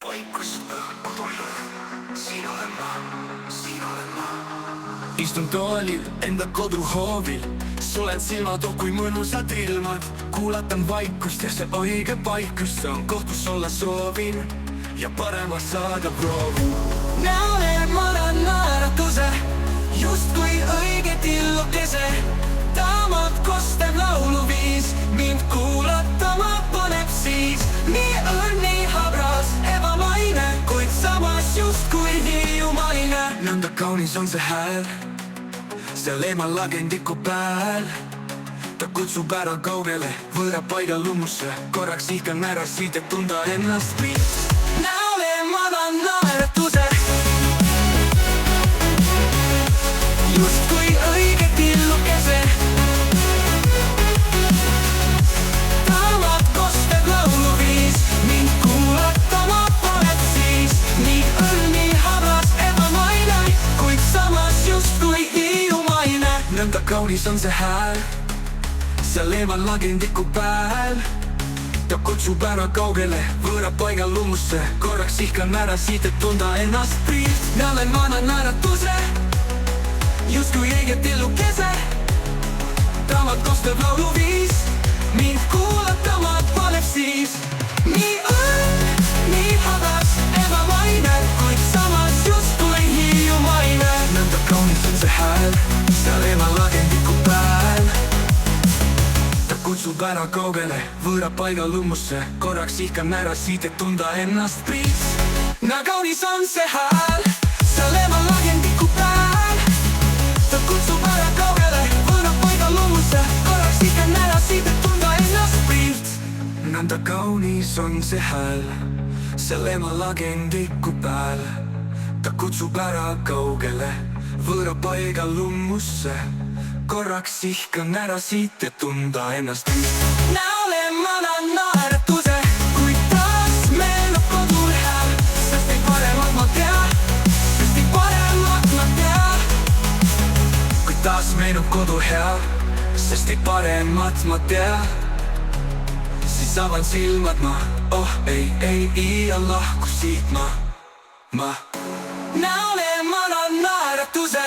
vaikus õhku tullud, siin olen ma, siin olen ma. Istun toolil enda koduhoovil, suled silmad, oh kui mõnusad ilmad. Kuulatan vaikust ja see õige paikus, see on koht, kus olla soovin ja parema saada proovin. Näole ma naeratuse, justkui õige tillukese. Taamad kostev lauluviis, mind kuulatama paneb siis. Nii õrn, nii habras, ebamaine, kuid samas justkui hiiumaine. Nõnda kaunis on see hääl, seal eemal lagendiku pääl. Ta kutsub ära kaugele, võõra paiga lummusse. Korraks ihkan ära siit, et tunda ennast pilt. Näole ma naeratuse, justkui õige tillukese. Taamad kostev lauluviis, mind kuulatama paneb siis. Nii õrn, nii habras, ebamaine, kuid samas justkui hiiumaine. Nõnda kaunis on see hääl, seal eemal lagendiku pääl. Ta kutsub ära kaugele, võõra paiga lummusse. Korraks ihkan ära siit, et tunda ennast pilt. Näolen vana naeratuse, justkui õige tillukese. Taamad kostev lauluviis, mind kuulatama paneb siis. Nii õrn, nii habras, ebamaine, kuid samas justkui hiiumaine. Nõnda kaunis on see hääl, seal eemal lagendiku pääl. Ta kutsub ära kaugele, võõra paiga lummusse. Korraks ihkan ära siit, et tunda ennast pilt. Nii kaunis on see hääl, seal eemal lagendiku pääl. Ta kutsub ära kaugele, võõra paiga lummusse. Korraks ihkan ära siit, et tunda ennast pilt. Nõnda kaunis on see hääl, seal eemal lagendiku pääl. Ta kutsub ära kaugele, võõra paiga lummusse. Korraks ihkan ära siit, et tunda ennast pilt. Näole ma naeratuse, kuid taas meenub kodul hääl. Sest ei paremat ma tea, sest ei paremat ma tea. Kuid taas meenub kodu hea, sest ei paremat ma tea. Siis avan silmad ma, oh ei iial lahku siit ma. Näole ma naeratuse.